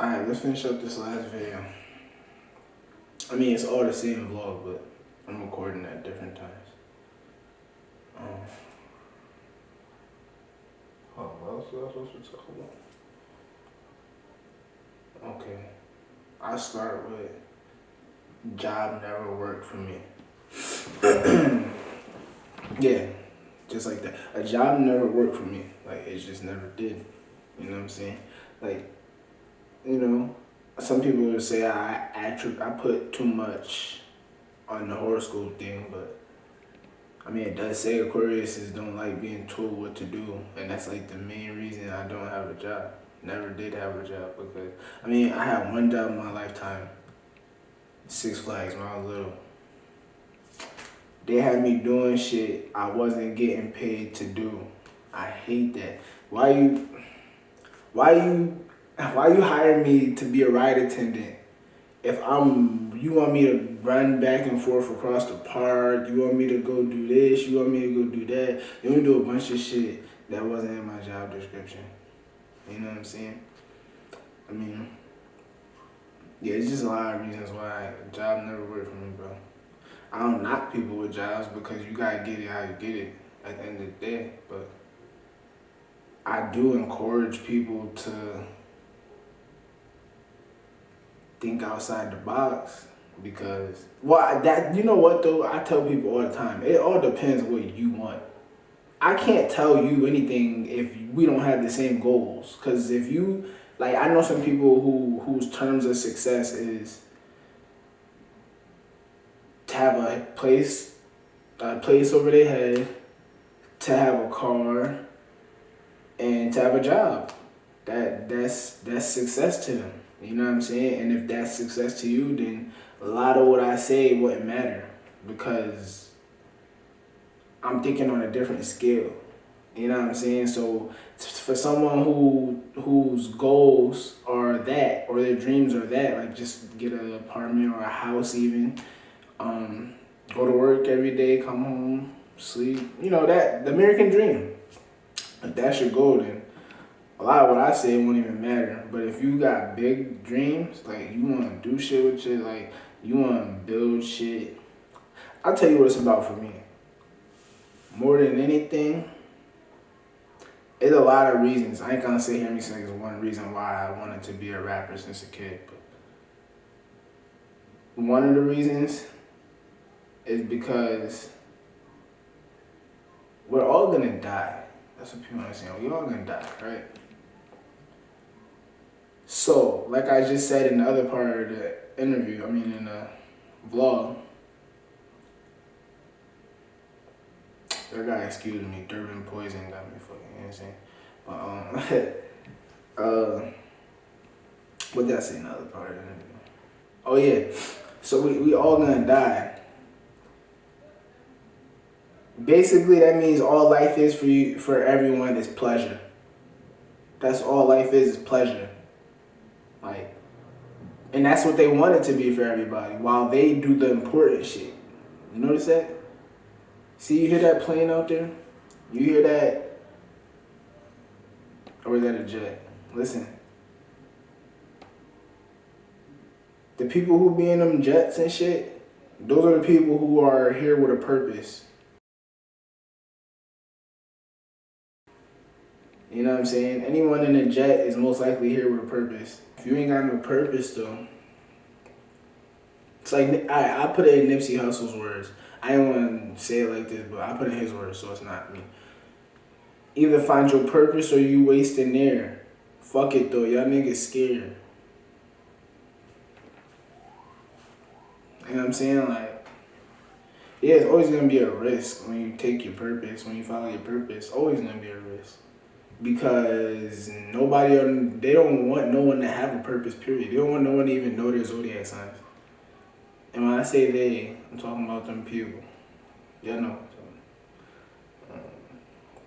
Alright, let's finish up this last video. I mean, it's all the same vlog, but I'm recording at different times. What else was I supposed to talk about? Okay. I'll start with job never worked for me. Yeah, just like that. A job never worked for me. Like, it just never did. You know what I'm saying? Like, you know, some people would say I put too much on the horoscope thing, but I mean, it does say Aquariuses don't like being told what to do, and that's like the main reason I don't have a job. Never did have a job because, I mean, I had one job in my lifetime, Six Flags, when I was little. They had me doing shit I wasn't getting paid to do. I hate that. Why you hire me to be a ride attendant if you want me to run back and forth across the park, you want me to go do this, you want me to go do that, you want me to do a bunch of shit that wasn't in my job description. You know what I'm saying? I mean, yeah, it's just a lot of reasons why a job never worked for me, bro. I don't knock people with jobs because you gotta get it how you get it at the end of the day, but I do encourage people to think outside the box because, well, that, you know what though, I tell people all the time, it all depends what you want. I can't tell you anything if we don't have the same goals, because if you, like, I know some people whose terms of success is to have a place over their head, to have a car, and to have a job. That's success to them. You know what I'm saying? And if that's success to you, then a lot of what I say wouldn't matter because I'm thinking on a different scale. You know what I'm saying? So for someone whose goals are that, or their dreams are that, like just get an apartment or a house even, go to work every day, come home, sleep, you know, that the American dream. If that's your goal, then a lot of what I say won't even matter. But if you got big dreams, like you want to do shit with shit, like you want to build shit, I'll tell you what it's about for me. More than anything, it's a lot of reasons. I ain't gonna sit here and say it's one reason why I wanted to be a rapper since a kid, but one of the reasons is because we're all gonna die. That's what people understand. We're all gonna die, right? So, like I just said in the other part of the interview, in the vlog, that guy, excuse me, Durban Poison got me fucking, you know what I'm saying? But, what did I say in the other part of the interview? Oh yeah, so we all gonna die. Basically, that means all life is for everyone is pleasure. That's all life is pleasure. Like, and that's what they want it to be for everybody, while they do the important shit. You notice that? See, you hear that plane out there? You hear that? Or is that a jet? Listen. The people who be in them jets and shit, those are the people who are here with a purpose. You know what I'm saying? Anyone in a jet is most likely here with a purpose. If you ain't got no purpose though, it's like, I put it in Nipsey Hussle's words. I didn't want to say it like this, but I put it in his words, so it's not me. Either find your purpose or you wasting air. Fuck it though, y'all niggas scared. You know what I'm saying? Like, yeah, it's always gonna be a risk when you take your purpose, when you follow your purpose. Always gonna be a risk. Because they don't want no one to have a purpose, period. They don't want no one to even know their zodiac signs. And when I say they, I'm talking about them people. Y'all know.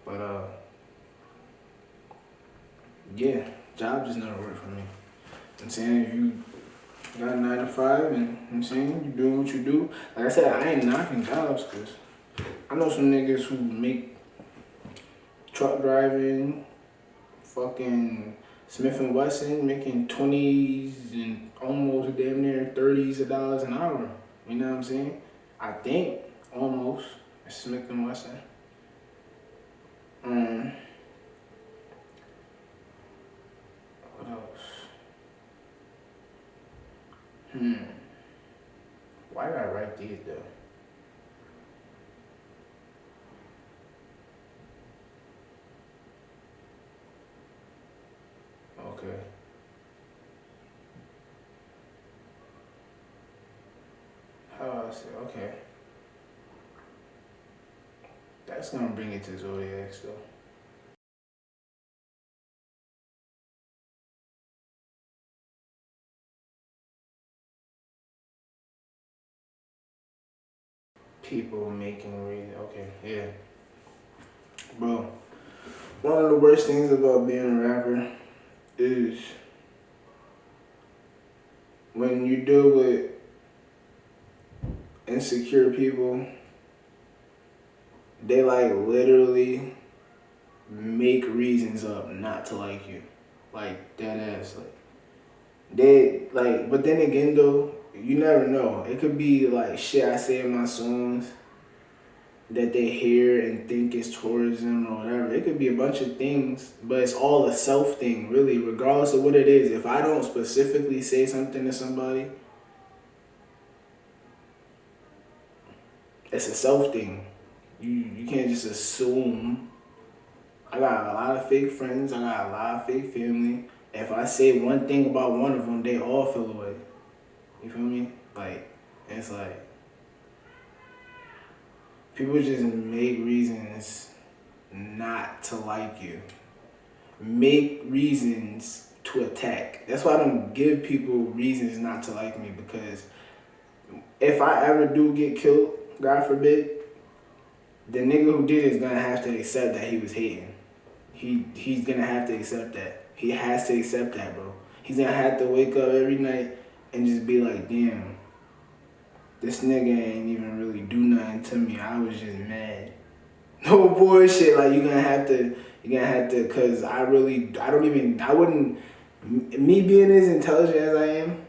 But, yeah, job just never worked for me. I'm saying, if you got a 9 to 5 and I'm saying you doing what you do, like I said, I ain't knocking jobs because I know some niggas who make truck driving, fucking Smith and Wesson making 20s and almost damn near 30s of dollars an hour. You know what I'm saying? I think almost Smith and Wesson. What else? Why did I write these though? Okay. How do I say? Okay. That's gonna bring it to Zodiacs though. People making reason. Okay, yeah. Bro, one of the worst things about being a rapper is when you deal with insecure people, they like literally make reasons up not to like you. Like dead ass. Like they like but then again though, you never know. It could be like shit I say in my songs that they hear and think is towards them or whatever. It could be a bunch of things, but it's all a self thing, really, regardless of what it is. If I don't specifically say something to somebody, it's a self thing. You can't just assume. I got a lot of fake friends. I got a lot of fake family. If I say one thing about one of them, they all feel away. You feel me? Like, it's like people just make reasons not to like you. Make reasons to attack. That's why I don't give people reasons not to like me, because if I ever do get killed, God forbid, the nigga who did it is gonna have to accept that he was hating. He's gonna have to accept that. He has to accept that, bro. He's gonna have to wake up every night and just be like, damn, this nigga ain't even really do nothing to me. I was just mad. No bullshit. Like you're gonna have to, cause I wouldn't, me being as intelligent as I am,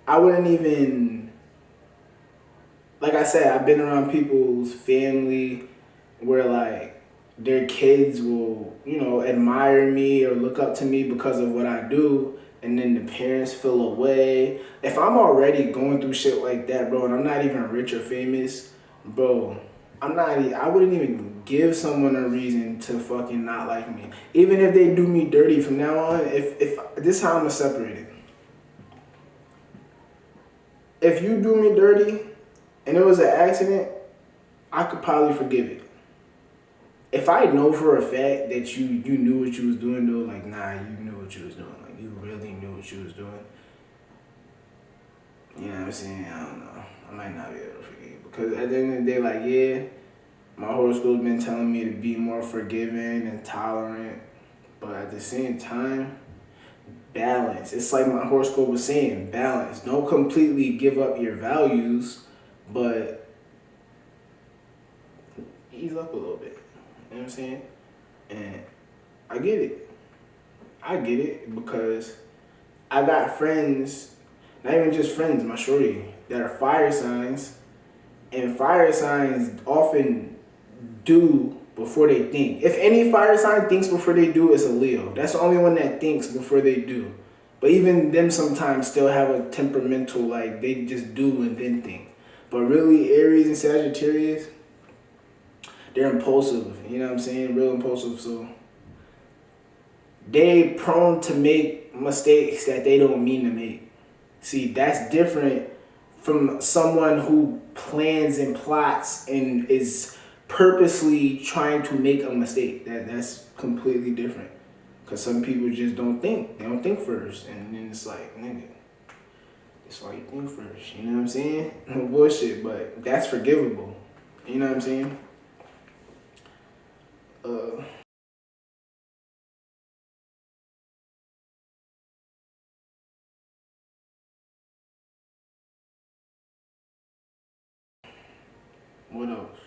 I wouldn't even, like I said, I've been around people's family where like their kids will, admire me or look up to me because of what I do, and then the parents feel away. If I'm already going through shit like that, bro, and I'm not even rich or famous, bro, I wouldn't even give someone a reason to fucking not like me. Even if they do me dirty from now on, if this is how I'm gonna separate it. If you do me dirty and it was an accident, I could probably forgive it. If I know for a fact that you knew what you was doing though, like nah, you knew what you was doing, like you really knew what you was doing. You know what I'm saying? I don't know. I might not be able to forgive you, because at the end of the day, like yeah, my horoscope's been telling me to be more forgiving and tolerant, but at the same time, balance. It's like my horoscope was saying, balance. Don't completely give up your values, but ease up a little bit. You know what I'm saying? And I get it. I get it because I got friends, not even just friends, my shorty, that are fire signs, and fire signs often do before they think. If any fire sign thinks before they do, it's a Leo. That's the only one that thinks before they do. But even them sometimes still have a temperamental, like they just do and then think. But really, Aries and Sagittarius, they're impulsive. You know what I'm saying? Real impulsive. So they prone to make mistakes that they don't mean to make. See, that's different from someone who plans and plots and is purposely trying to make a mistake. That's completely different. Because some people just don't think. They don't think first. And then it's like, nigga, that's why you think first. You know what I'm saying? No bullshit, but that's forgivable. You know what I'm saying? What else?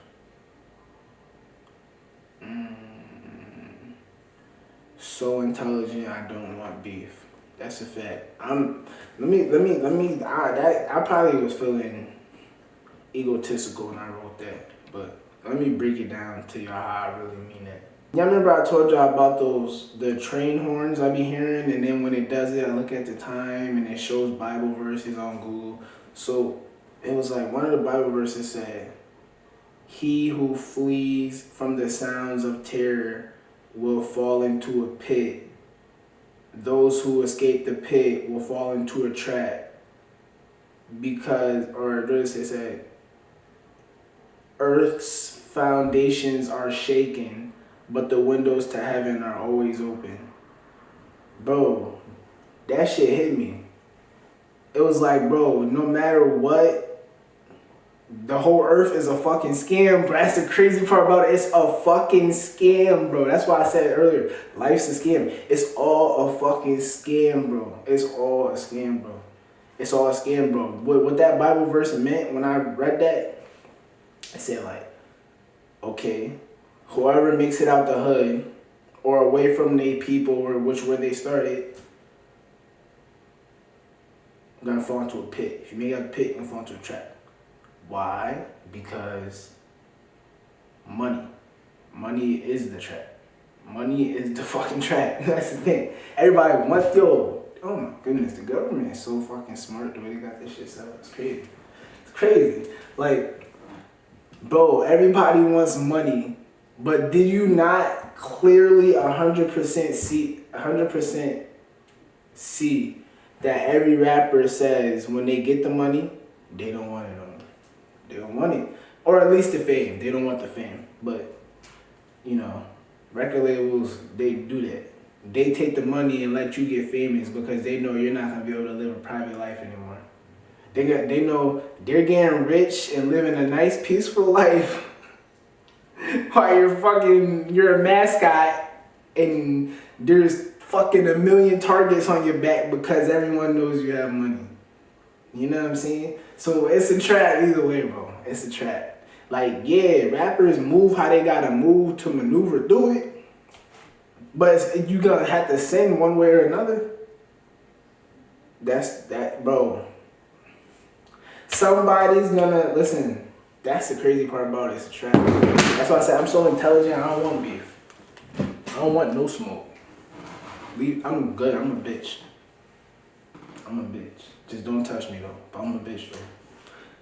so intelligent, I don't want beef. That's a fact. I probably was feeling egotistical when I wrote that, but let me break it down to y'all how I really mean it. Y'all remember I told y'all about the train horns I be hearing, and then when it does it, I look at the time and it shows Bible verses on Google. So it was like one of the Bible verses said, "He who flees from the sounds of terror will fall into a pit. Those who escape the pit will fall into a trap because," or what does it say? "Earth's foundations are shaken, but the windows to heaven are always open." Bro, that shit hit me. It was like, bro, no matter what, the whole earth is a fucking scam, bro. That's the crazy part about it. It's a fucking scam, bro. That's why I said it earlier. Life's a scam. It's all a fucking scam, bro. It's all a scam, bro. It's all a scam, bro. What that Bible verse meant when I read that, I said like, okay, whoever makes it out the hood or away from their people or where they started, you're gonna fall into a pit. If you make it out the pit, you're gonna fall into a trap. Why? Because money. Money is the trap. Money is the fucking trap. That's the thing. Everybody wants, oh my goodness, the government is so fucking smart the way they got this shit set up. It's crazy. It's crazy. Like, bro, everybody wants money, but did you not clearly 100% see that every rapper says when they get the money, they don't want it no more. They don't want it. Or at least the fame. They don't want the fame. But, you know, record labels, they do that. They take the money and let you get famous because they know you're not going to be able to live a private life anymore. They know they're getting rich and living a nice, peaceful life while you're a mascot and there's fucking 1 million targets on your back because everyone knows you have money. You know what I'm saying? So it's a trap either way, bro. It's a trap. Like, yeah, rappers move how they gotta move to maneuver through it. But you gonna have to sin one way or another. That's that, bro. Somebody's gonna, listen, that's the crazy part about it. It's a trap. That's why I said I'm so intelligent, I don't want beef. I don't want no smoke. I'm good, I'm a bitch. I'm a bitch. Just don't touch me though. But I'm a bitch though.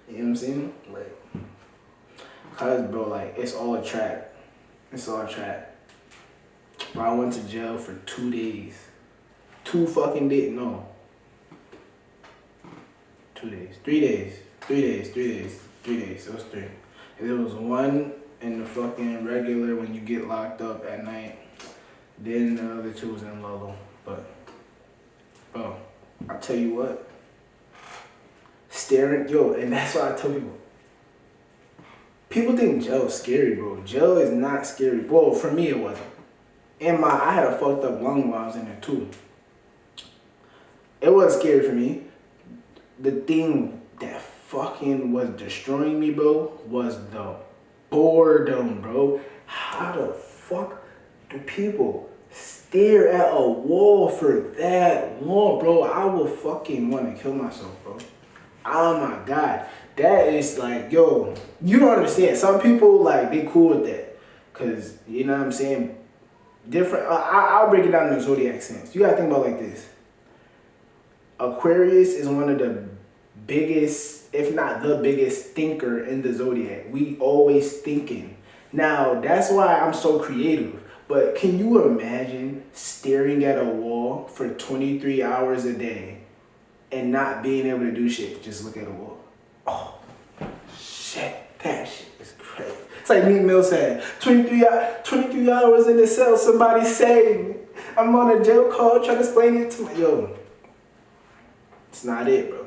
You know what I'm saying? Like, cause bro, like, it's all a trap. It's all a trap. Bro, I went to jail for 2 days. 2 fucking days, no. 2 days. 3 days. 3 days. 3 days. 3 days. It was 3. And there was 1 in the fucking regular when you get locked up at night. Then the other 2 was in Lolo. But, bro, I'll tell you what. Staring, yo, and that's why I tell people. People think jail is scary, bro. Jail is not scary. Well, for me it wasn't. And I had a fucked up lung while I was in there too. It was scary for me. The thing that fucking was destroying me, bro, was the boredom, bro. How the fuck do people stare at a wall for that long, bro? I would fucking want to kill myself, bro. Oh my God. That is like, yo, you don't understand. Some people, like, they cool with that. Because, you know what I'm saying? Different. I'll break it down in the zodiac sense. You got to think about it like this. Aquarius is one of the biggest, if not the biggest thinker in the zodiac. We always thinking. Now, that's why I'm so creative. But can you imagine staring at a wall for 23 hours a day and not being able to do shit? Just look at a wall. Oh, shit. That shit is crazy. It's like Meek Mill said, 23 hours in the cell, somebody save me. I'm on a jail call trying to explain it to my... Yo, it's not it, bro.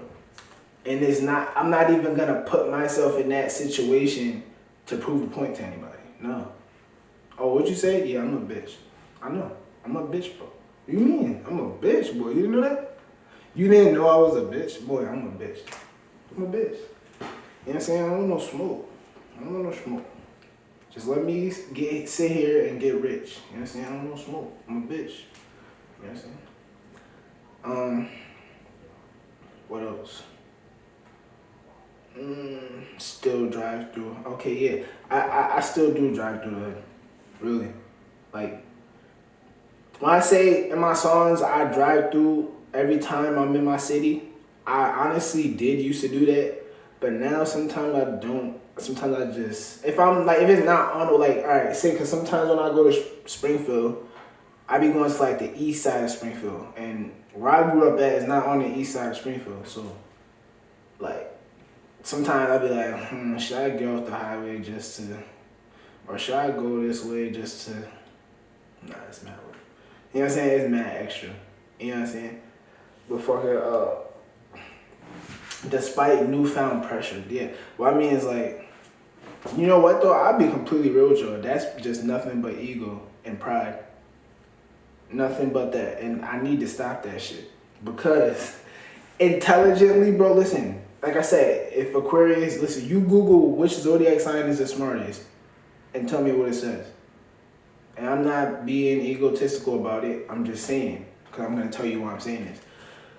And it's not... I'm not even going to put myself in that situation to prove a point to anybody. No. Oh, what'd you say? Yeah, I'm a bitch. I know. I'm a bitch, bro. What you mean? I'm a bitch, boy. You didn't know that? You didn't know I was a bitch? Boy, I'm a bitch. I'm a bitch. You know what I'm saying? I don't want no smoke. I don't want no smoke. Just let me sit here and get rich. You know what I'm saying? I don't smoke. I'm a bitch. You know what I'm saying? What else? Still drive through. Okay, yeah. I still do drive through the hood. Really. Like, when I say in my songs I drive through every time I'm in my city, I honestly did used to do that. But now sometimes I don't. Sometimes I just, if I'm like, if it's not on, like, all right, say, because sometimes when I go to Springfield, I be going to like the east side of Springfield. And where I grew up at is not on the east side of Springfield. So, like, sometimes I be like, should I get off the highway just to, or should I go this way just to, nah, it's mad work. You know what I'm saying? It's mad extra. You know what I'm saying? But fucking, despite newfound pressure, yeah. What I mean is like, you know what though? I'll be completely real with y'all. That's just nothing but ego and pride. Nothing but that. And I need to stop that shit. Because intelligently, bro, listen. Like I said, if Aquarius, listen, you Google which zodiac sign is the smartest and tell me what it says. And I'm not being egotistical about it. I'm just saying. Because I'm going to tell you why I'm saying this.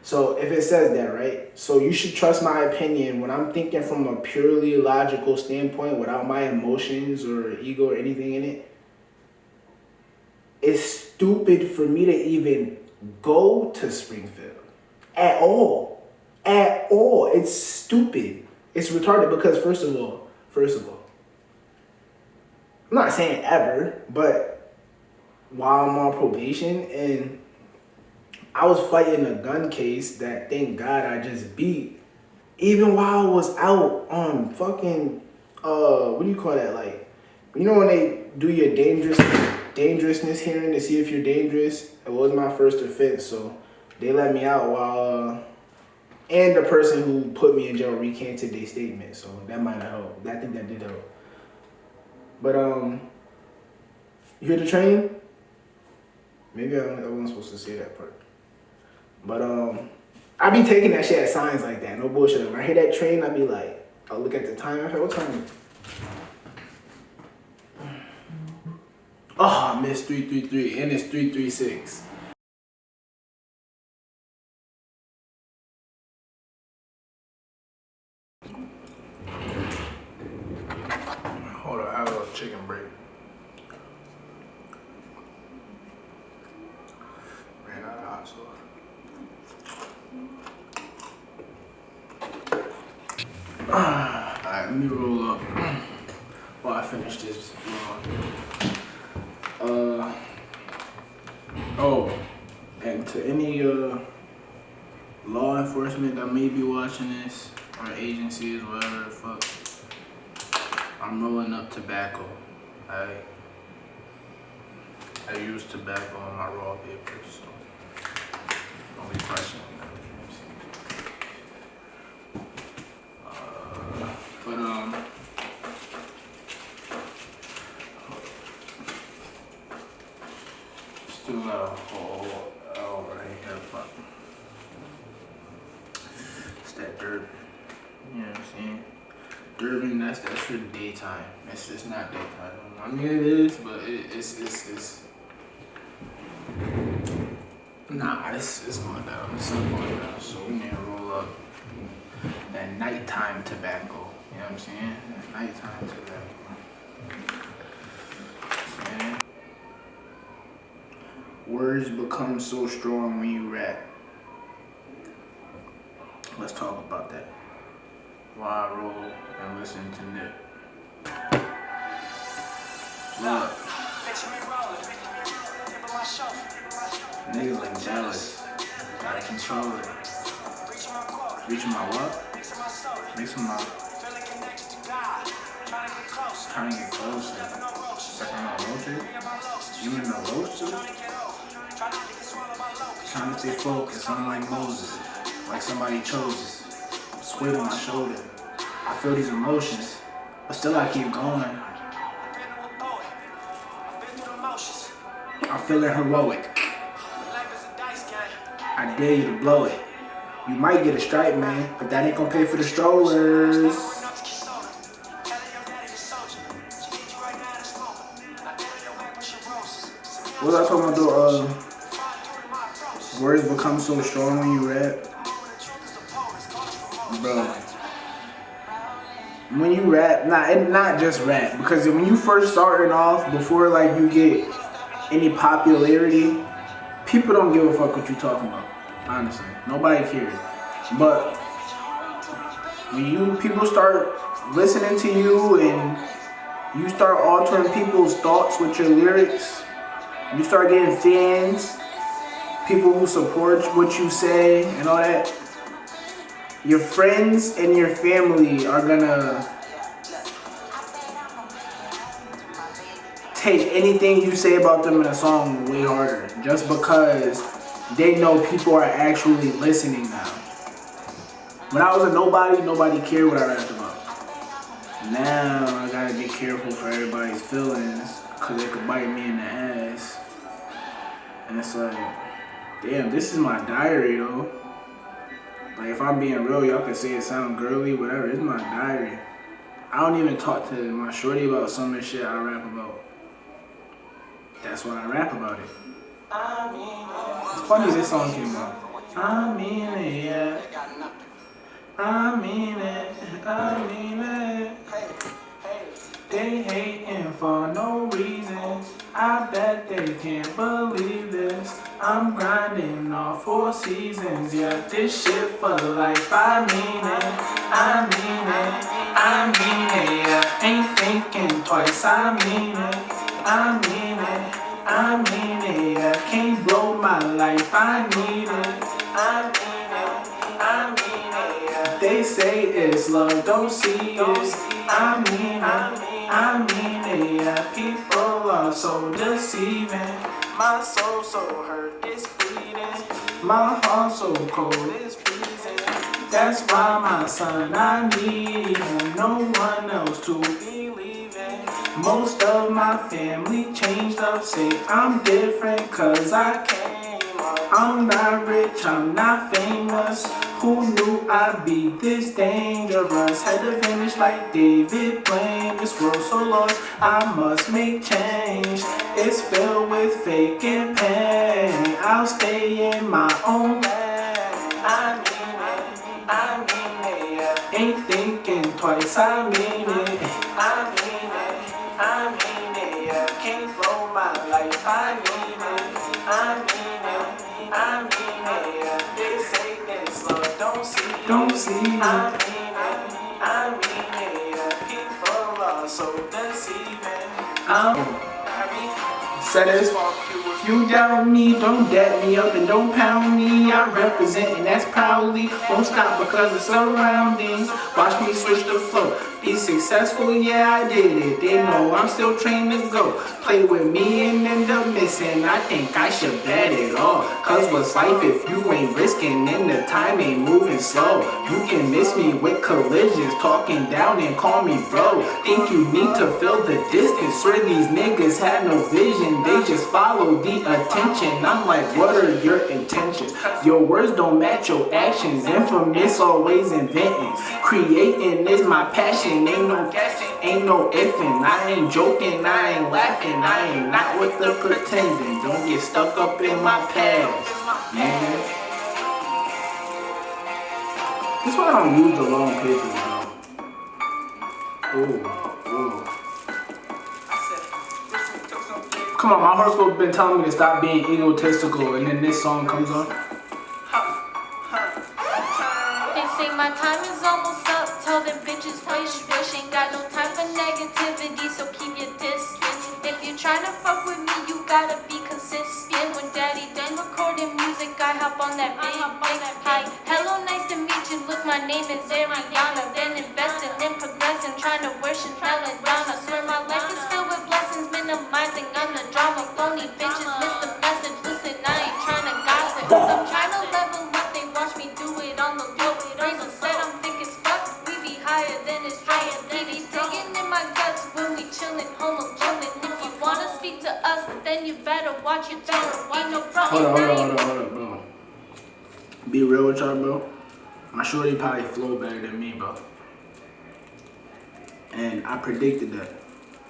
So if it says that, right? So you should trust my opinion when I'm thinking from a purely logical standpoint without my emotions or ego or anything in it. It's stupid for me to even go to Springfield at all. At all. It's stupid. It's retarded because first of all, I'm not saying ever, but while I'm on probation and I was fighting a gun case that, thank God, I just beat. Even while I was out on fucking, what do you call that? Like, you know when they do your dangerousness hearing to see if you're dangerous? It was my first offense, so they let me out while, and the person who put me in jail recanted their statement, so that might have helped. I think that did help. But, you hear the train? Maybe I wasn't supposed to say that part. But I be taking that shit at signs like that, no bullshit. When I hear that train, I be like, I'll look at the time. I say, what time? Oh, I missed 333, and it's 336. Hold on, I have a little chicken break. Ran out of hot sauce. Alright, let me roll up while I finish this. Oh, and to any law enforcement that may be watching this, or agencies, whatever the fuck, I'm rolling up tobacco. I use tobacco on my raw papers, so don't be questioning that. Still got a whole hour right here, but it's that dirt. You know what I'm saying? Durbin, that's for daytime. It's not daytime. I mean it is, but it's nah, it's going down. It's not going down. So we need to roll up that nighttime tobacco. You know what I'm saying? That nighttime tobacco. See? Words become so strong when you rap. Let's talk about that. While I roll and listen to Nip. Look. Niggas like jealous. Gotta control it. Reaching my what? Mixing my. Trying to get closer. Like I'm on a road trip? You in the road trip? Trying to stay focused, unlike Moses. Like somebody chose it. Weight on my shoulder. I feel these emotions, but still I keep going. I'm feeling heroic. I dare you to blow it. You might get a stripe, man, but that ain't gonna pay for the strollers. was I talking about? The words become so strong when you rap, bro. When you rap, not just rap, because when you first starting off, before like you get any popularity, people don't give a fuck what you talking about. Honestly, nobody cares. But when people start listening to you and you start altering people's thoughts with your lyrics, you start getting fans, people who support what you say and all that, your friends and your family are gonna take anything you say about them in a song way harder, just because they know people are actually listening now. When I was a nobody, nobody cared what I rapped about. Now I gotta be careful for everybody's feelings, cause it could bite me in the ass. And it's like, damn, this is my diary though. Like if I'm being real, y'all can say it sound girly, whatever, it's my diary. I don't even talk to my shorty about some of the shit I rap about. That's why I rap about it. It's funny this song came out. I mean it, yeah. I mean it, I mean it. They hating for no reason. I bet they can't believe this. I'm grinding all 4 seasons. Yeah, this shit for life. I mean it, I mean it, I mean it. Yeah, ain't thinking twice. I mean it, I mean it, I mean it. Yeah, can't blow my life. I need it, I mean it, I mean it. Yeah. They say it's love, don't see it. I mean it. I mean it, yeah, people are so deceiving. My soul so hurt, it's bleeding. My heart so cold, it's freezing. That's why my son, I need no one else to believe in. Most of my family changed up, say I'm different cause I came up. I'm not rich, I'm not famous. Who knew I'd be this dangerous? Had to finish like David Blaine. This world so lost, I must make change. It's filled with fake and pain. I'll stay in my own lane. I mean it, I mean it, yeah. Ain't thinking twice, I mean it. I mean it, I mean it, yeah. Can't blow my life, I mean it. I mean it, I mean it, yeah. They say it's love. Don't see it. I mean it, I mean it, yeah. People are so deceiving. Said this, if you doubt me, don't dap me up and don't pound me. I represent and that's proudly. Won't stop because of surroundings. Watch me switch the flow. Be successful, yeah I did it. They know I'm still trained to go. Play with me and end up missing. I think I should bet it all. Cause what's life if you ain't risking and the time ain't moving slow? You can miss me with collisions, talking down and call me bro. Think you need to fill the distance. Swear these niggas had no vision, they just follow the attention. I'm like, what are your intentions? Your words don't match your actions. Infamous, always inventing. Creating is my passion. Ain't no guessing, ain't no ifing. I ain't joking, I ain't laughing. I ain't not with the pretending. Don't get stuck up in my past, man. That's why I don't use the long papers, bro. Ooh. Come on, my horoscope been telling me to stop being egotistical, and then this song comes on. They say my time is almost up. Tell them bitches wish. Ain't got no time for negativity, so keep your distance. If you tryna fuck with me, you gotta be consistent. When daddy done recording music, I hop on that big. Hi, hello, nice to meet you. Look, my name is Ariana. Then investing, then progressing, trying to worship Chanel and Donna. Swear my life is filled with blessings, minimizing on the drama. Phony bitches miss the message. Listen, I ain't tryna gossip. I'm trying to level up, they watch me do it on the low. Reason said I'm thick as fuck, we be higher than this drum. They be digging in my guts when we chillin', home alone. And if you wanna speak to us, then you better watch your tone. Ain't no problem. Hold up, bro. Be real with y'all, bro. My shorty probably flow better than me, bro. And I predicted that.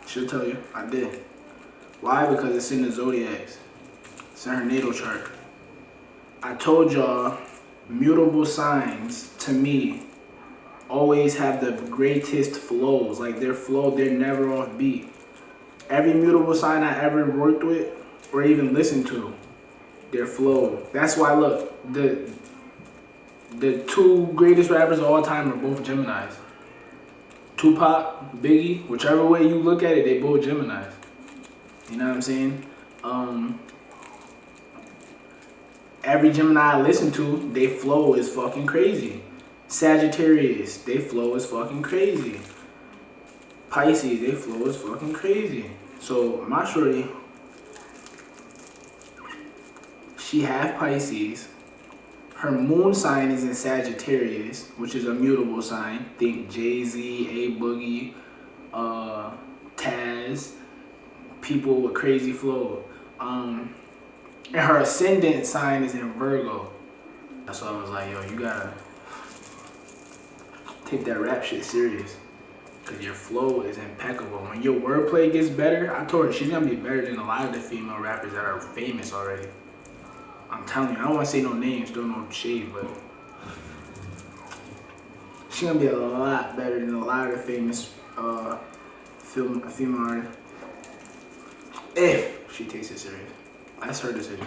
Should tell you, I did. Why? Because it's in the zodiacs. It's in her natal chart. I told y'all, mutable signs, to me, always have the greatest flows. Like, their flow, they're never off beat. Every mutable sign I ever worked with or even listened to, their flow. That's why, look, the two greatest rappers of all time are both Geminis. Tupac, Biggie, whichever way you look at it, they both Geminis. You know what I'm saying? Every Gemini I listen to, they flow is fucking crazy. Sagittarius, they flow is fucking crazy. Pisces, they flow is fucking crazy. So my shorty, she half Pisces. Her moon sign is in Sagittarius, which is a mutable sign. Think Jay-Z, A Boogie, Taz, people with crazy flow. And her ascendant sign is in Virgo. That's why I was like, yo, you gotta take that rap shit serious. Cause your flow is impeccable. When your wordplay gets better, I told her she's gonna be better than a lot of the female rappers that are famous already. I'm telling you, I don't wanna say no names, don't no shade, but she's gonna be a lot better than a lot of the famous female artists. If she takes it serious. That's her decision.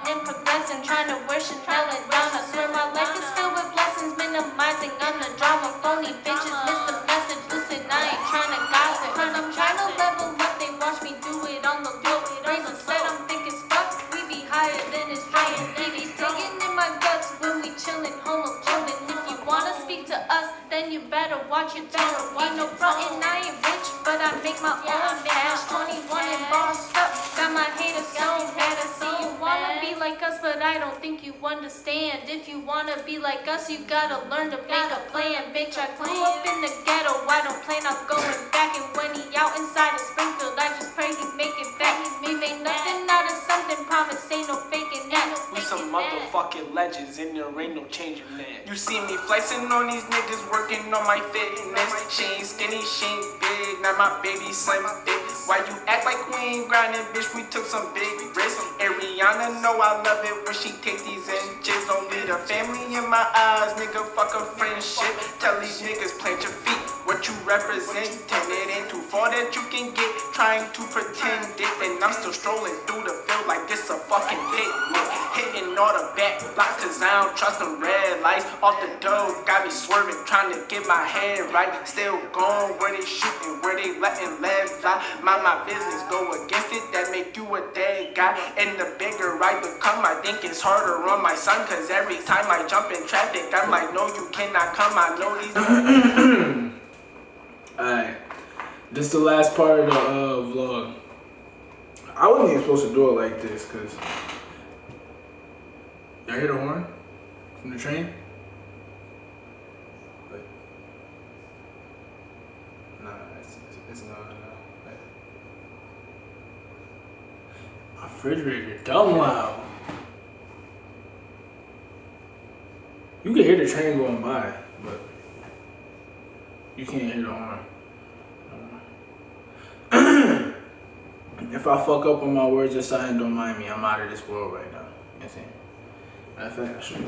And progressing, trying to worship Chanel and down. I swear my life is filled with blessings, minimizing on the drama. Phony bitches miss the message. Listen, I ain't trying to gossip, cause I'm trying to level up. They watch me do it on the low. Razor said I'm thick as fuck. We be higher than this dragon. They be digging in my guts when we chillin', homo chillin'. If you wanna speak to us, then you better watch your tone. Ain't no frontin', I ain't rich, but I make my own cash. 21 and bossed up, got my haters so mad. I see you wanna be like us, but I don't think you understand. If you wanna be like us, you gotta learn to make a plan. Bitch, I grew up in the ghetto, I don't plan on going back. And when he out inside of Springfield, I just pray he make it back. We made nothing out of something, promise ain't no faking that. We some motherfucking legends, and there ain't no changing that. You see me flexing on these niggas, working on my fitness. She ain't skinny, she ain't big, now my baby slim thick. Why you act like we ain't grinding, bitch? We took some big risks. Ariana know I love it when she take these inches. Only the family in my eyes, nigga, fuck a friendship. Tell these niggas plant your feet. What you represent, it ain't too far that you can get. Trying to pretend it, and I'm still strolling through the field like this a fucking picnic. Hitting all the back blocks, cause I don't trust them red lights. Off the dough, got me swerving, trying to get my head right. Still going where they shooting, where they letting lead fly. Mind my business, go against it, that make you a dead guy. And the bigger I become, I think it's harder on my son. Cause every time I jump in traffic, I'm like, no, you cannot come. I know these. Alright, this is the last part of the vlog. I wasn't even supposed to do it like this, cause y'all hear the horn from the train? Wait. Nah, it's not. Wait. My refrigerator dumb loud. You can hear the train going by, but you can't hear the horn. If I fuck up on my words or something, don't mind me. I'm out of this world right now. You know what I'm saying? Matter of fact, I should.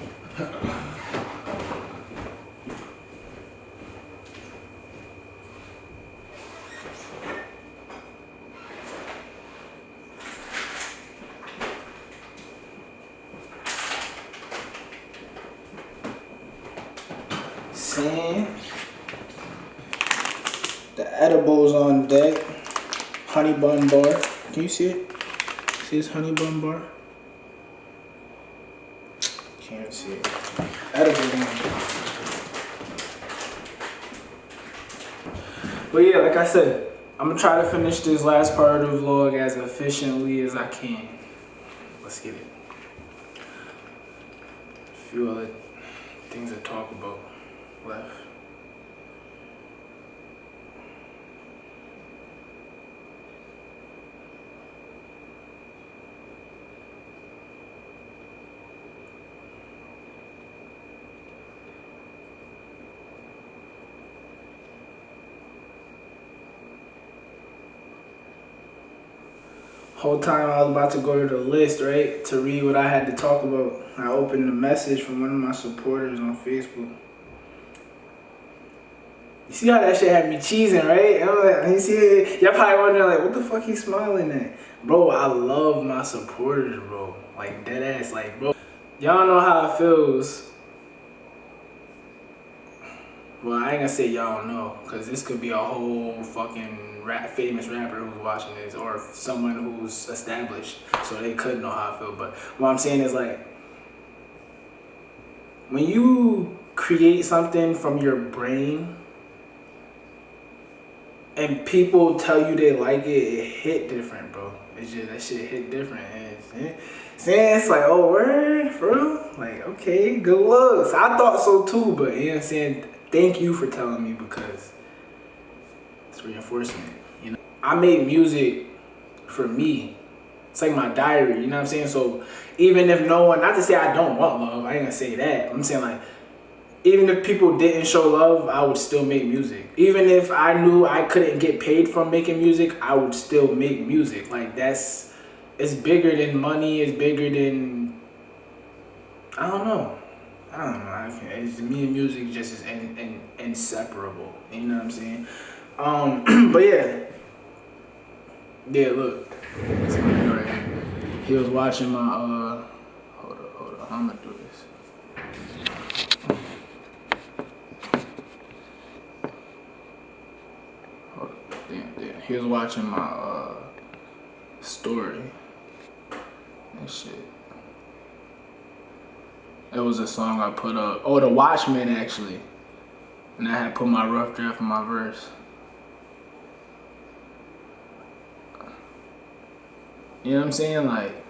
Sand. The edibles on deck. Honey bun bar. Can you see it? See this honey bun bar? Can't see it. Edibles on deck. But yeah, like I said, I'm gonna try to finish this last part of the vlog as efficiently as I can. Let's get it. A few other things to talk about left. Whole time I was about to go to the list, right, to read what I had to talk about, I opened a message from one of my supporters on Facebook. You see how that shit had me cheesing, right? And I'm like, you see it? Y'all probably wondering, like, what the fuck he smiling at? Bro, I love my supporters, bro. Like, dead ass, like, bro. Y'all know how it feels. Well, I ain't gonna say y'all know, because this could be a whole fucking famous rapper who's watching this, or someone who's established, so they could know how I feel. But what I'm saying is, like, when you create something from your brain, and people tell you they like it, it hit different, bro. It's just, that shit hit different. And it's like, oh, word, for real? Like, okay, good looks. I thought so too, but you know what I'm saying? Thank you for telling me, because it's reinforcement, you know? I made music for me. It's like my diary, you know what I'm saying? So even if no one, not to say I don't want love, I ain't gonna say that. I'm saying, like, even if people didn't show love, I would still make music. Even if I knew I couldn't get paid from making music, I would still make music. Like, it's bigger than money. It's bigger than, I don't know. It's, me and music just is inseparable. You know what I'm saying? But yeah. Yeah, look. This nigga right here. He was watching my, hold up. I'm gonna do this. Damn. He was watching my story and shit. It was a song I put up. Oh, The Watchmen, actually. And I had put my rough draft in my verse. You know what I'm saying? Like,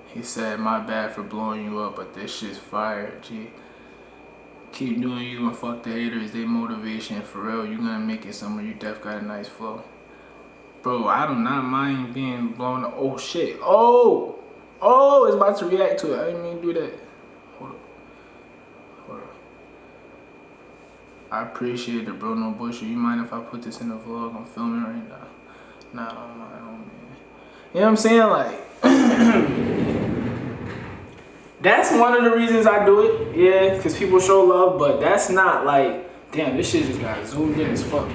he said, my bad for blowing you up, but this shit's fire, G. Keep doing you and fuck the haters, they motivation. For real, you gonna make it somewhere. You def got a nice flow. Bro, I do not mind being blown up. Oh shit. Oh, it's about to react to it. I didn't mean to do that. Hold up. I appreciate it, bro. No bullshit. You mind if I put this in the vlog? I'm filming right now. Nah, I don't mind, man. You know what I'm saying? Like, that's one of the reasons I do it, yeah, because people show love, but that's not like, damn, this shit just got zoomed in as fuck.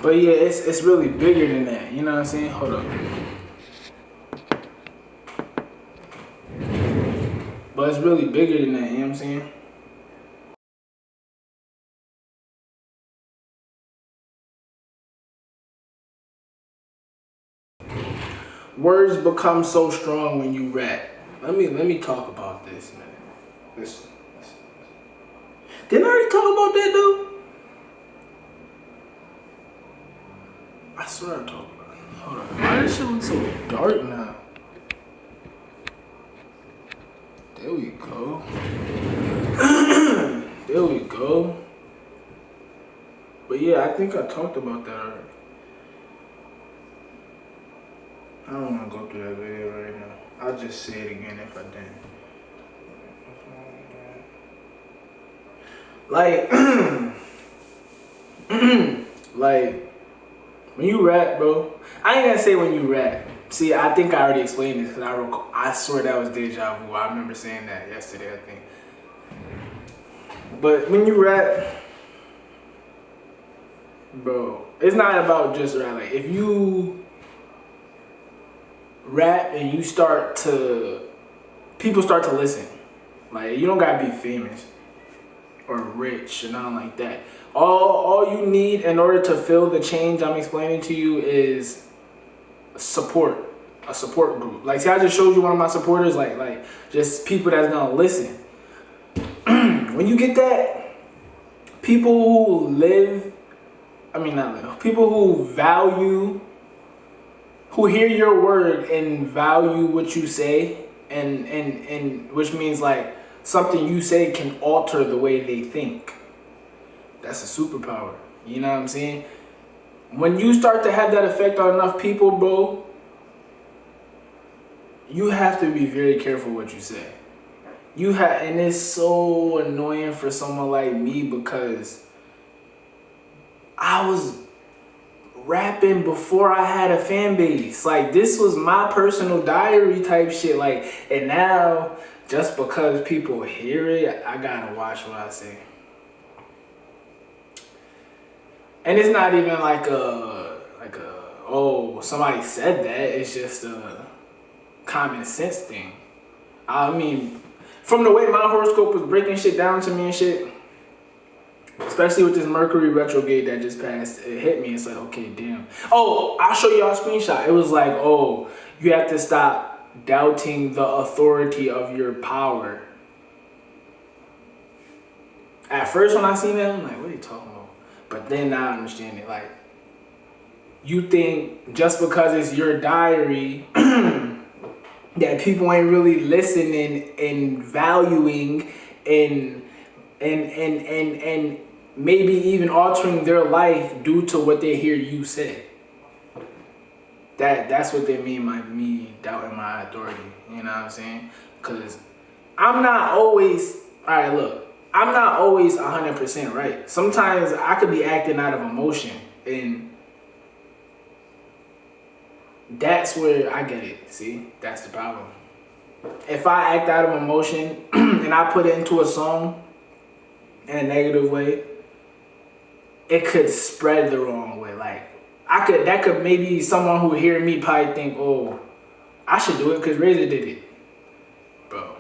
But yeah, it's really bigger than that, you know what I'm saying? Hold up. But it's really bigger than that, you know what I'm saying? Words become so strong when you rap. Let me talk about this, man. Listen. Didn't I already talk about that, dude? I swear I talked about it. Hold on. Why does shit look so dark now? There we go. There we go. But yeah, I think I talked about that already. I don't want to go through that video right now. I'll just say it again if I didn't. Like, like, when you rap, bro, I ain't gonna say when you rap. See, I think I already explained this because I swear that was deja vu. I remember saying that yesterday, I think. But when you rap, bro, it's not about just rap. Like, if you rap and you people start to listen. Like, you don't gotta be famous or rich or nothing like that. All you need in order to feel the change I'm explaining to you is support. A support group. Like, see, I just showed you one of my supporters, like just people that's gonna listen. When you get that, people who people who value, who hear your word and value what you say, and which means like something you say can alter the way they think. That's a superpower. You know what I'm saying? When you start to have that effect on enough people, bro, you have to be very careful what you say. And it's so annoying for someone like me because I was rapping before I had a fan base. Like, this was my personal diary type shit. Like, and now just because people hear it, I gotta watch what I say. And it's not even like oh, somebody said that. It's just a common sense thing. I mean, from the way my horoscope was breaking shit down to me and shit, especially with this Mercury retrograde that just passed, it hit me. It's like, okay, damn. Oh, I'll show y'all a screenshot. It was like, oh, you have to stop doubting the authority of your power. At first, when I seen that, I'm like, what are you talking about? But then now I understand it. Like, you think just because it's your diary that people ain't really listening and valuing and maybe even altering their life due to what they hear you say. That's what they mean by me doubting my authority. You know what I'm saying? Because I'm not always, alright, look, I'm not always 100% right. Sometimes I could be acting out of emotion, and that's where I get it. See, that's the problem. If I act out of emotion and I put it into a song in a negative way, it could spread the wrong way. Like, that could maybe someone who hear me probably think, oh, I should do it because Razor did it. Bro,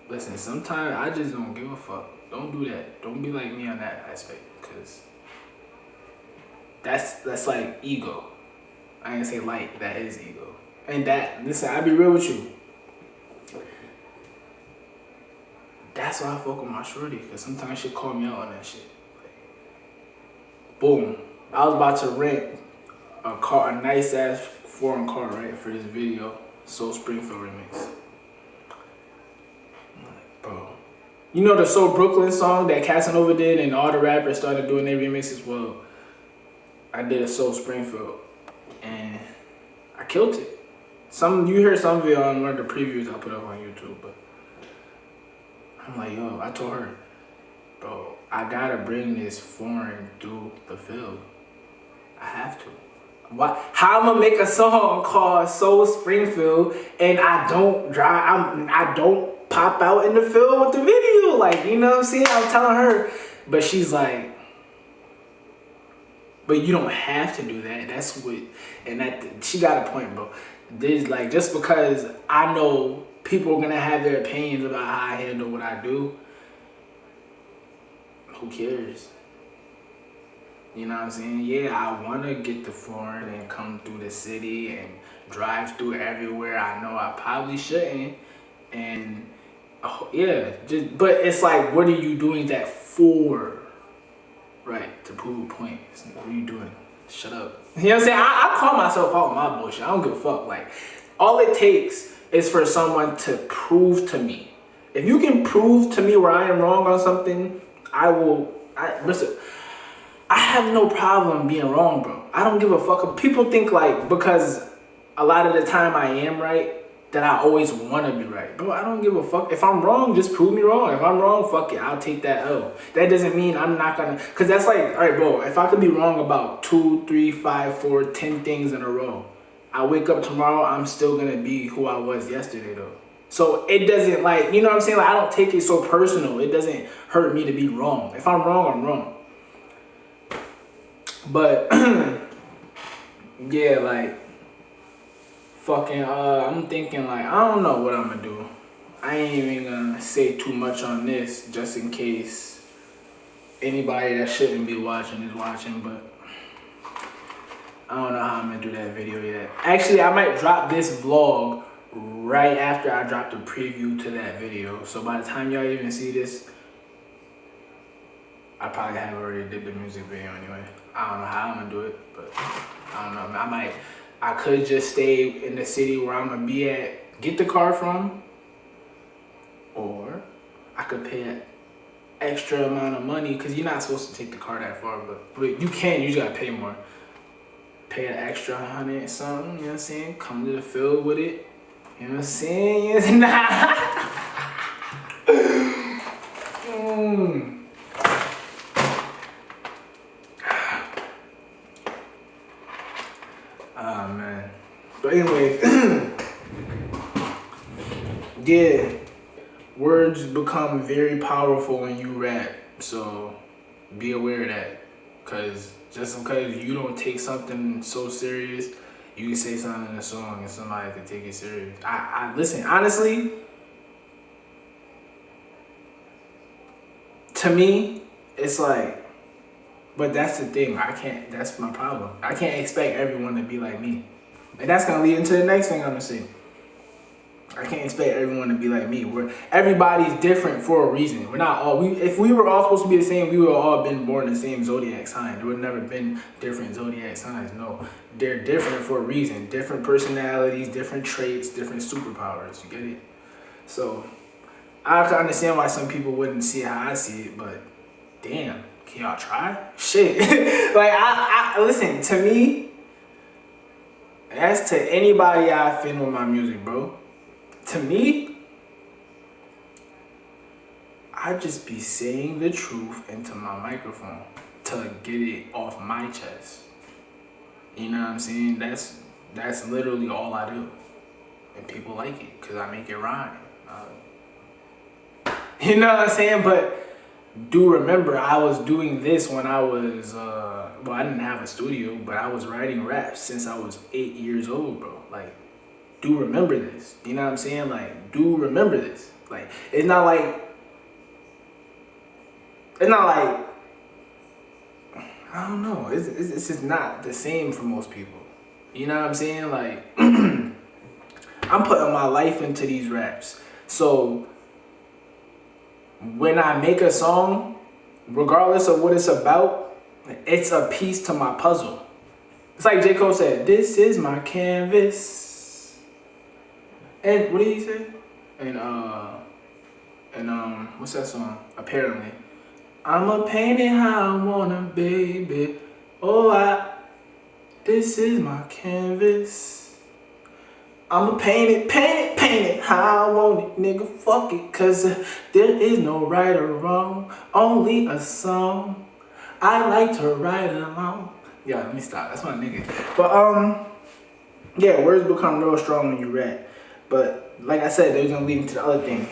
listen, sometimes I just don't give a fuck. Don't do that. Don't be like me on that aspect, because that's like ego. I ain't say like, that is ego. And that, listen, I'll be real with you. That's why I fuck with my shorty, because sometimes she call me out on that shit. Like, boom. I was about to rent a car, a nice ass foreign car, right, for this video, Soul Springfield remix. I'm like, bro. You know the Soul Brooklyn song that Casanova did and all the rappers started doing their remixes? Well, I did a Soul Springfield. And I killed it. You heard some of it on one of the previews I put up on YouTube, but I'm like, yo, I told her, bro, I gotta bring this foreign through the field. I have to. Why? How I'm gonna make a song called Soul Springfield and I don't pop out in the field with the video? Like, you know what I'm saying? I'm telling her, but she's like, but you don't have to do that. That's what, and she got a point, bro. There's like, just because I know people are gonna have their opinions about how I handle what I do, who cares? You know what I'm saying? Yeah, I wanna get the foreign and come through the city and drive through everywhere. I know I probably shouldn't, and yeah, but it's like, what are you doing that for? Right, to prove a point. What are you doing? Shut up. You know what I'm saying? I call myself out on my bullshit. I don't give a fuck. Like, all it takes is for someone to prove to me. If you can prove to me where I am wrong on something, listen, I have no problem being wrong, bro. I don't give a fuck. People think like, because a lot of the time I am right, that I always want to be right. Bro, I don't give a fuck. If I'm wrong, just prove me wrong. If I'm wrong, fuck it. I'll take that L. That doesn't mean I'm not gonna, because that's like, all right, bro, if I could be wrong about 2, 3, 5, 4, 10 things in a row, I wake up tomorrow, I'm still gonna be who I was yesterday, though. So it doesn't, like, you know what I'm saying? Like, I don't take it so personal. It doesn't hurt me to be wrong. If I'm wrong, I'm wrong. But, yeah, like, fucking, I'm thinking, like, I don't know what I'm gonna do. I ain't even gonna say too much on this, just in case anybody that shouldn't be watching is watching, but I don't know how I'm gonna do that video yet. Actually, I might drop this vlog right after I drop the preview to that video. So by the time y'all even see this, I probably have already did the music video anyway. I don't know how I'm gonna do it, but I don't know. I could just stay in the city where I'm gonna be at, get the car from, or I could pay an extra amount of money, because you're not supposed to take the car that far, but you can, you just gotta pay more. Pay an extra $100 something, you know what I'm saying? Come to the field with it, you know You know what I'm saying? Nah. Ah, man. But anyway, yeah, words become very powerful when you rap. So be aware of that. Because just because you don't take something so serious, you can say something in a song and somebody can take it serious. I listen, honestly, to me, it's like, but that's the thing. That's my problem. I can't expect everyone to be like me. And that's going to lead into the next thing I'm going to say. I can't expect everyone to be like me. Everybody's different for a reason. We're not all, if we were all supposed to be the same, we would have all been born the same zodiac sign. There would have never been different zodiac signs. No, they're different for a reason. Different personalities, different traits, different superpowers. You get it? So I can understand why some people wouldn't see it how I see it, but damn, can y'all try? Shit. Like, I listen, to me, as to anybody I offend with my music, bro, to me, I just be saying the truth into my microphone to get it off my chest. You know what I'm saying? That's literally all I do. And people like it because I make it rhyme. You know what I'm saying? But do remember, I was doing this when I was, well, I didn't have a studio, but I was writing raps since I was 8 years old, bro. Like, do remember this. You know what I'm saying? Like, do remember this. Like, it's not like, I don't know. It's just not the same for most people. You know what I'm saying? Like, I'm putting my life into these raps. So when I make a song, regardless of what it's about, it's a piece to my puzzle. It's like J. Cole said, this is my canvas. And what did he say? And what's that song? Apparently. I'ma paint it how I wanna, baby. Oh, this is my canvas. I'ma paint it how I want it, nigga, fuck it. Cause there is no right or wrong, only a song. I like to ride along. Yeah, let me stop, that's my nigga. But yeah, words become real strong when you rap. But like I said, they're gonna lead into the other thing.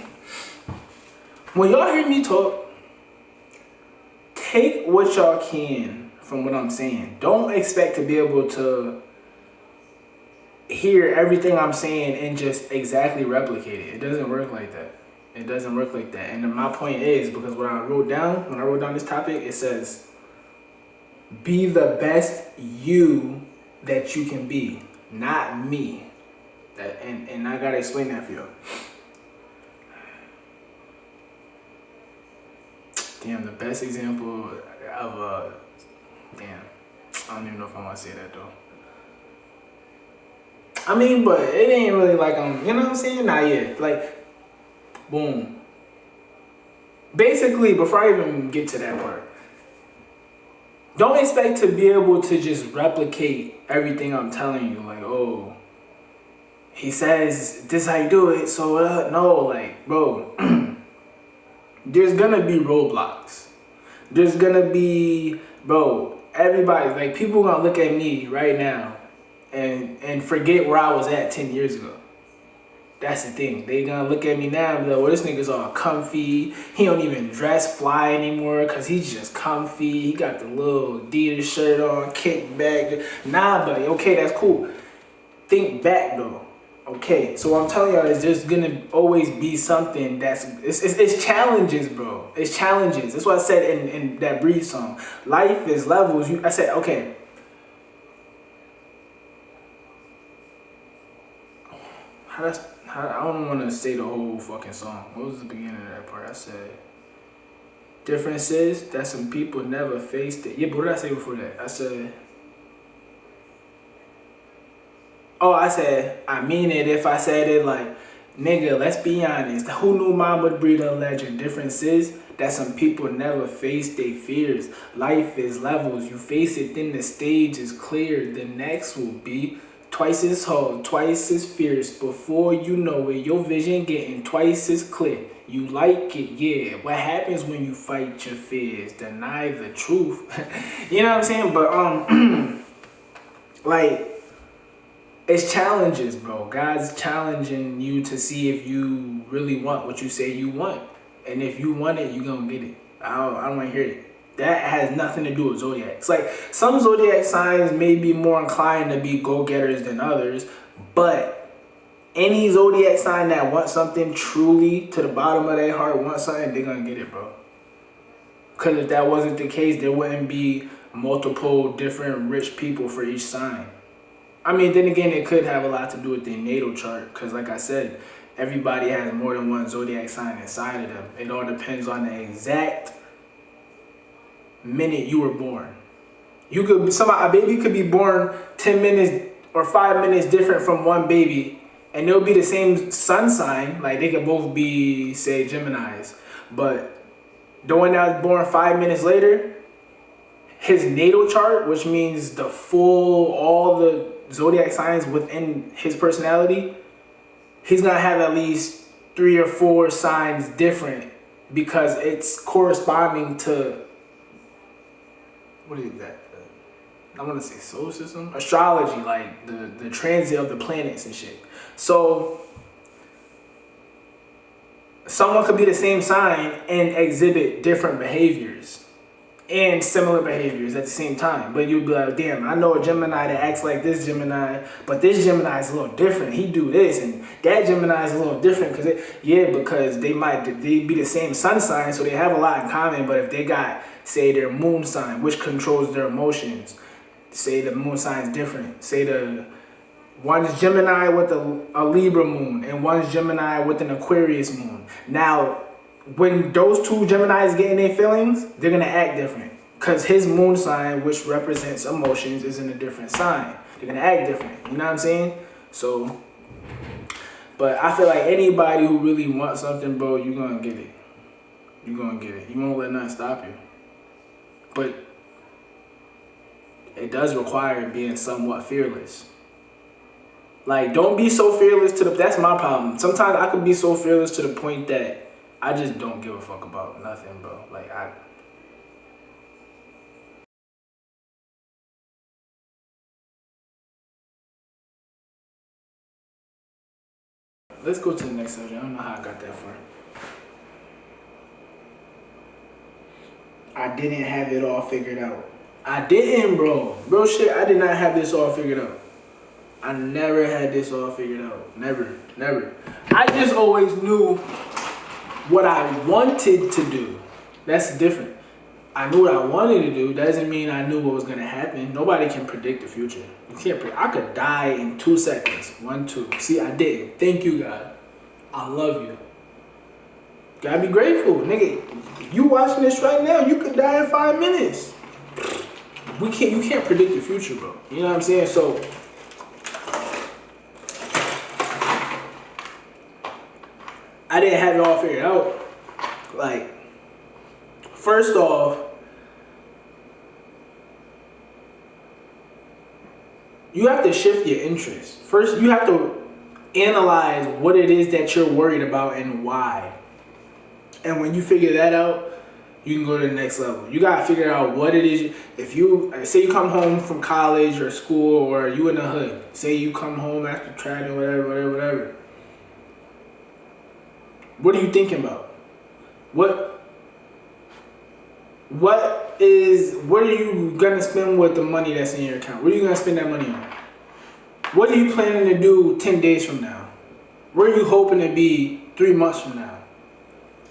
When y'all hear me talk, take what y'all can from what I'm saying. Don't expect to be able to hear everything I'm saying and just exactly replicate it. It doesn't work like that. It doesn't work like that. And my point is, because when I wrote down this topic, it says, be the best you that you can be, not me. And I gotta explain that for you. Damn, the best example of damn, I don't even know if I want to say that though. I mean, but it ain't really like you know what I'm saying? Not yet. Like, boom. Basically, before I even get to that part, don't expect to be able to just replicate everything I'm telling you. Like, oh, he says this is how you do it, so no, like, bro, there's gonna be roadblocks. There's gonna be, bro, everybody, like, people gonna look at me right now and forget where I was at 10 years ago. That's the thing. They gonna look at me now and be like, well, this nigga's all comfy. He don't even dress fly anymore because he's just comfy. He got the little Adidas shirt on, kick back. Nah, buddy, okay, that's cool. Think back, though. Okay, so what I'm telling y'all is there's gonna always be something it's challenges, bro. It's challenges. That's what I said in that Breathe song. Life is levels. I said, okay. I don't want to say the whole fucking song. What was the beginning of that part? I said, differences that some people never faced it. Yeah, but what did I say before that? I said, I mean it if I said it like, nigga, let's be honest. Who knew mom would breed a legend? Differences that some people never face their fears. Life is levels. You face it, then the stage is clear. The next will be twice as hard, twice as fierce. Before you know it, your vision getting twice as clear. You like it, yeah. What happens when you fight your fears? Deny the truth. You know what I'm saying? But like, it's challenges, bro. God's challenging you to see if you really want what you say you want. And if you want it, you gonna get it. I don't want to hear it. That has nothing to do with zodiacs. Like, some zodiac signs may be more inclined to be go-getters than others, but any zodiac sign that wants something truly to the bottom of their heart, wants something, they're gonna get it, bro. Because if that wasn't the case, there wouldn't be multiple different rich people for each sign. I mean, then again, it could have a lot to do with their natal chart, because like I said, everybody has more than one zodiac sign inside of them. It all depends on the exact minute you were born. You could, a baby could be born 10 minutes or 5 minutes different from one baby, and they'll be the same sun sign. Like, they could both be, say, Geminis, but the one that was born 5 minutes later, his natal chart, which means the full, all the zodiac signs within his personality, he's gonna have at least 3 or 4 signs different, because it's corresponding to, what is that? I want to say solar system, astrology, like the transit of the planets and shit. So someone could be the same sign and exhibit different behaviors and similar behaviors at the same time. But you'd be like, damn, I know a Gemini that acts like this Gemini, but this Gemini is a little different. He do this, and that Gemini is a little different because they be the same sun sign, so they have a lot in common. But if they got, say, their moon sign, which controls their emotions, say the moon sign is different. Say one's Gemini with a Libra moon, and one's Gemini with an Aquarius moon. Now, when those two Geminis get in their feelings, they're gonna act different, because his moon sign, which represents emotions, is in a different sign. They're gonna act different. You know what I'm saying? So, but I feel like anybody who really wants something, bro, you're gonna get it. You're gonna get it. You won't let nothing stop you. But it does require being somewhat fearless. Like, don't be so fearless that's my problem. Sometimes I could be so fearless to the point that I just don't give a fuck about nothing, bro. Like, let's go to the next subject. I don't know how I got that far. I didn't have it all figured out. I didn't, bro. Bro, shit, I did not have this all figured out. I never had this all figured out. Never. I just always knew what I wanted to do. That's different. I knew what I wanted to do. That doesn't mean I knew what was gonna happen. Nobody can predict the future. You can't predict. I could die in 2 seconds. 1, 2. See, I didn't. Thank you, God. I love you. Gotta be grateful, nigga. You watching this right now, you could die in 5 minutes. You can't predict the future, bro. You know what I'm saying? So I didn't have it all figured out. Like, first off, you have to shift your interest. First, you have to analyze what it is that you're worried about and why. And when you figure that out, you can go to the next level. You gotta figure out what it is. If you, say you come home from college or school, or you in the hood. Say you come home after traveling, whatever. What are you thinking about? What are you gonna spend with the money that's in your account? What are you gonna spend that money on? What are you planning to do 10 days from now? Where are you hoping to be 3 months from now?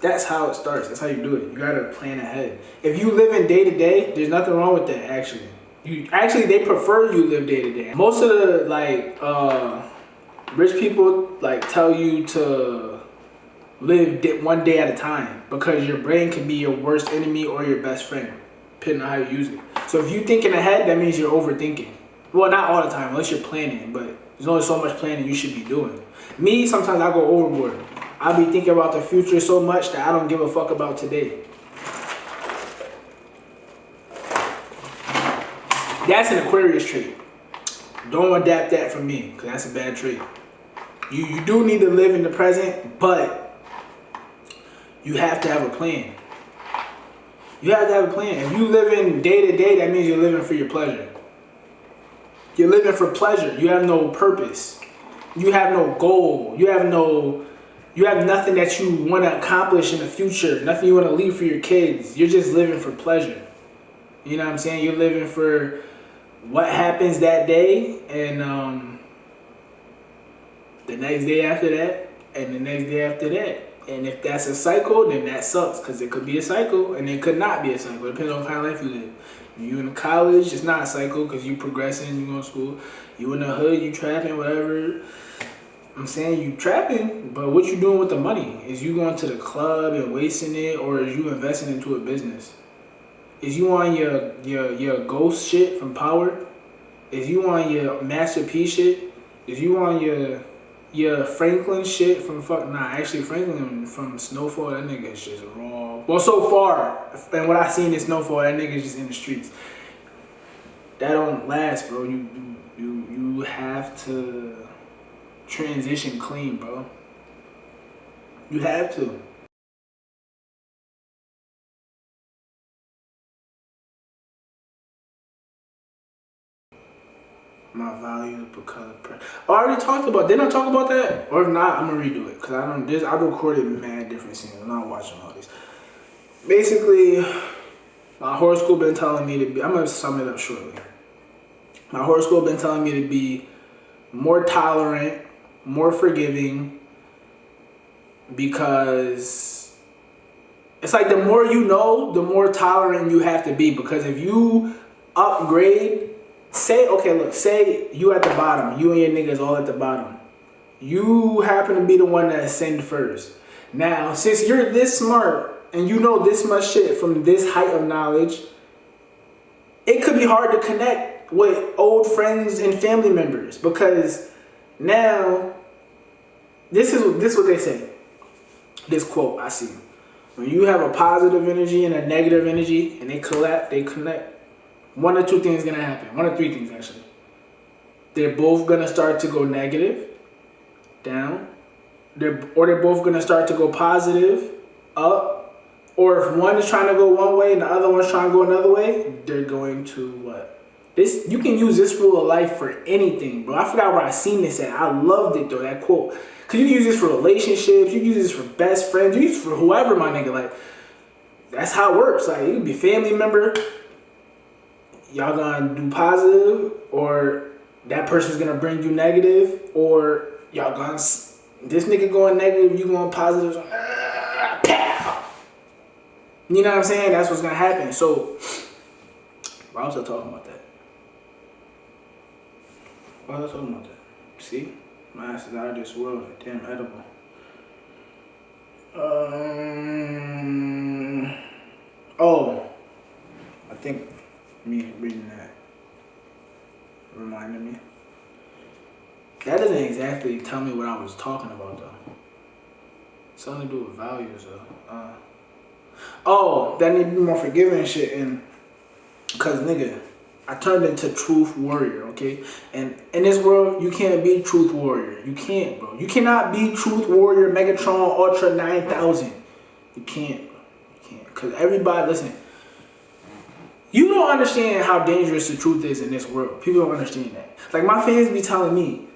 That's how it starts. That's how you do it. You gotta plan ahead. If you live in day to day, there's nothing wrong with that. Actually, they prefer you live day to day. Most of the rich people tell you to live one day at a time, because your brain can be your worst enemy or your best friend, depending on how you use it. So if you're thinking ahead, that means you're overthinking. Well, not all the time, unless you're planning, but there's only so much planning you should be doing. Me, sometimes I go overboard. I'll be thinking about the future so much that I don't give a fuck about today. That's an Aquarius trait. Don't adapt that from me, because that's a bad trait. You do need to live in the present, but you have to have a plan. You have to have a plan. If you live in day to day, that means you're living for your pleasure. You're living for pleasure. You have no purpose. You have no goal. You have nothing that you want to accomplish in the future. Nothing you want to leave for your kids. You're just living for pleasure. You know what I'm saying? You're living for what happens that day, and the next day after that, and the next day after that. And if that's a cycle, then that sucks, because it could be a cycle and it could not be a cycle. It depends on what kind of life you live. You in college, it's not a cycle because you progressing, you going to school. You in the hood, you trapping, whatever. I'm saying you trapping, but what you doing with the money? Is you going to the club and wasting it, or is you investing into a business? Is you on your ghost shit from Power? Is you on your Master P shit? Is you on your Franklin shit from actually Franklin from Snowfall, that nigga is just raw. Well, so far, and what I seen in Snowfall, that nigga is just in the streets. That don't last, bro. You have to transition clean, bro. You have to. My values because I already talked about. Didn't I talk about that? Or if not, I'm gonna redo it because I recorded mad different scenes. I'm not watching all these. Basically, my horoscope been telling me to be. I'm gonna sum it up shortly. My horoscope been telling me to be more tolerant, more forgiving, because it's like the more you know, the more tolerant you have to be. Because if you upgrade. Say you at the bottom, you and your niggas all at the bottom. You happen to be the one that ascend first. Now, since you're this smart and you know this much shit from this height of knowledge, it could be hard to connect with old friends and family members, because now this is what they say. This quote I see. When you have a positive energy and a negative energy and they connect. One or two things gonna happen. One or three things actually. They're both gonna start to go negative, down. They're both gonna start to go positive, up. Or if one is trying to go one way and the other one's trying to go another way, they're going to what? You can use this rule of life for anything, bro. I forgot where I seen this at. I loved it though, that quote. Cause you use this for relationships, you use this for best friends, you use it for whoever, my nigga. Like, that's how it works. Like, you could be a family member. Y'all gonna do positive, or that person's gonna bring you negative, or y'all gonna this nigga going negative, you going positive. Pow! You know what I'm saying? That's what's gonna happen. So, why was I talking about that? Why was I talking about that? See, my ass is out of this world. Damn edible. Oh, I think. Me reading that reminded me. That doesn't exactly tell me what I was talking about though. Something to do with values though. That need to be more forgiving and shit. And cause nigga, I turned into truth warrior, okay? And in this world, you can't be truth warrior. You can't, bro. You cannot be truth warrior Megatron Ultra 9000. You can't, bro. You can't. Cause everybody, listen. You don't understand how dangerous the truth is in this world. People don't understand that. Like, my fans be telling me,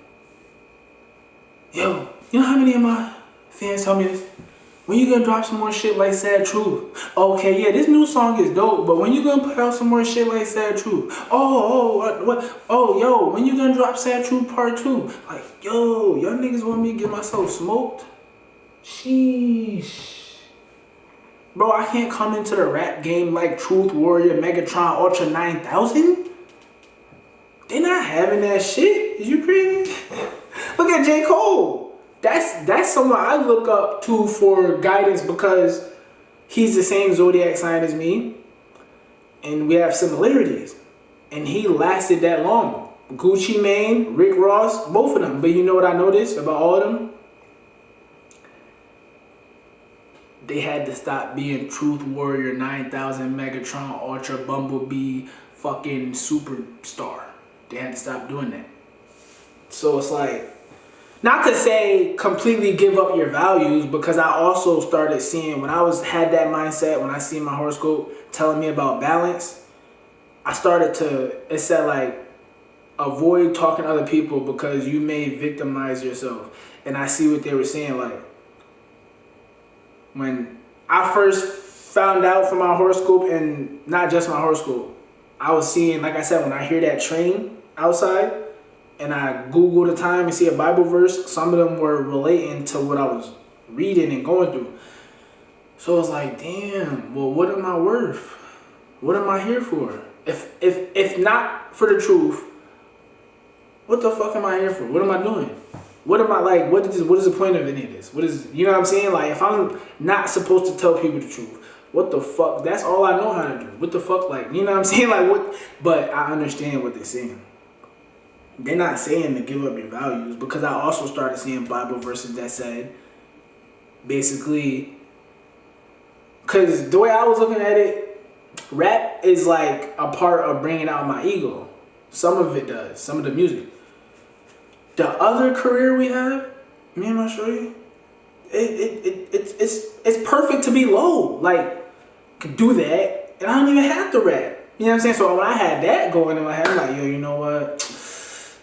yo, you know how many of my fans tell me this? When you gonna drop some more shit like Sad Truth? Okay, yeah, this new song is dope, but when you gonna put out some more shit like Sad Truth? Yo, when you gonna drop Sad Truth Part 2? Like, yo, y'all niggas want me to get myself smoked? Sheesh. Bro, I can't come into the rap game like Truth Warrior, Megatron, Ultra 9000. They not having that shit. Is you crazy? Look at J. Cole. That's someone I look up to for guidance, because he's the same zodiac sign as me, and we have similarities. And he lasted that long. Gucci Mane, Rick Ross, both of them. But you know what I noticed about all of them? They had to stop being Truth Warrior 9000 Megatron Ultra Bumblebee fucking superstar. They had to stop doing that. So it's like, not to say completely give up your values, because I also started seeing, when I had that mindset, when I seen my horoscope telling me about balance, I started to, it said like, avoid talking to other people because you may victimize yourself. And I see what they were saying. Like, when I first found out from my horoscope, and not just my horoscope, I was seeing, like I said, when I hear that train outside and I Google the time and see a Bible verse, some of them were relating to what I was reading and going through. So I was like, damn, well, what am I worth? What am I here for? If not for the truth, what the fuck am I here for? What am I doing? What am I like? What is the point of any of this? What is, you know what I'm saying? Like, if I'm not supposed to tell people the truth, what the fuck? That's all I know how to do. What the fuck? Like, you know what I'm saying? Like, what? But I understand what they're saying. They're not saying to give up your values, because I also started seeing Bible verses that said, basically, because the way I was looking at it, rap is like a part of bringing out my ego. Some of it does. Some of the music. The other career we have, me and my shorty, it's perfect to be low. Like, could do that, and I don't even have to rap. You know what I'm saying? So when I had that going in my head, I'm like, yo, you know what,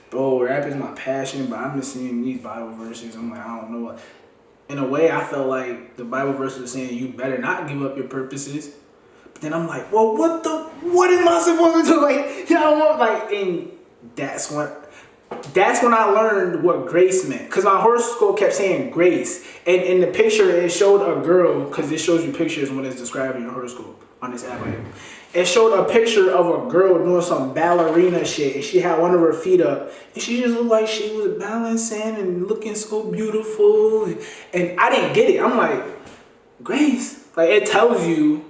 bro, rap is my passion, but I'm just seeing these Bible verses. I'm like, I don't know what. In a way, I felt like the Bible verse was saying you better not give up your purposes. But then I'm like, well, what am I supposed to do? Like, you know what? Like, and that's when I learned what grace meant. Because my horoscope kept saying grace. And in the picture, it showed a girl, because it shows you pictures when it's describing your horoscope on this app. It showed a picture of a girl doing some ballerina shit. And she had one of her feet up. And she just looked like she was balancing and looking so beautiful. And I didn't get it. I'm like, grace? Like, it tells you,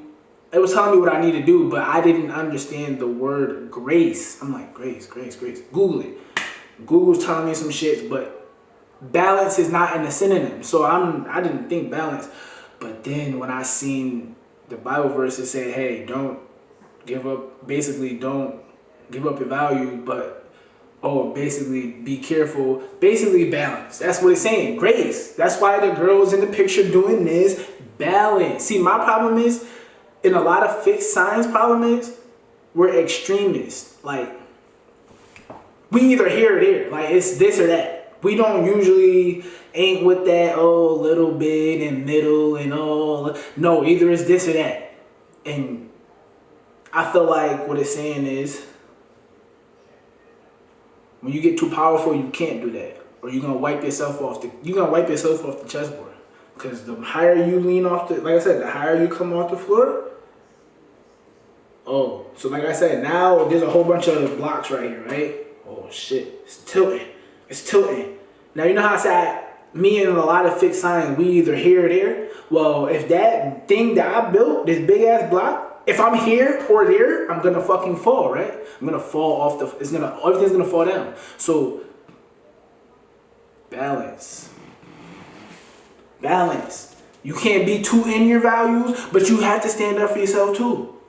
it was telling me what I need to do, but I didn't understand the word grace. I'm like, grace. Google it. Google's telling me some shit, but balance is not in the synonym. So I didn't think balance. But then when I seen the Bible verses say, hey, don't give up your value, but basically be careful. Basically balance. That's what it's saying. Grace. That's why the girl's in the picture doing this. Balance. See, my problem is, in a lot of fixed signs, problem is, we're extremists. Like, we either here or there. Like, it's this or that. We don't usually ain't with that, little bit and middle and all. No, either it's this or that. And I feel like what it's saying is, when you get too powerful, you can't do that. Or you're gonna wipe yourself off the chessboard. Because the higher you lean off like I said, the higher you come off the floor. Oh, so like I said, now there's a whole bunch of blocks right here, right? Oh shit, it's tilting. Now you know how I said, me and a lot of fixed signs, we either here or there. Well, if that thing that I built, this big ass block, if I'm here or there, I'm gonna fucking fall, right? I'm gonna fall off everything's gonna fall down. So, balance. You can't be too in your values, but you have to stand up for yourself too.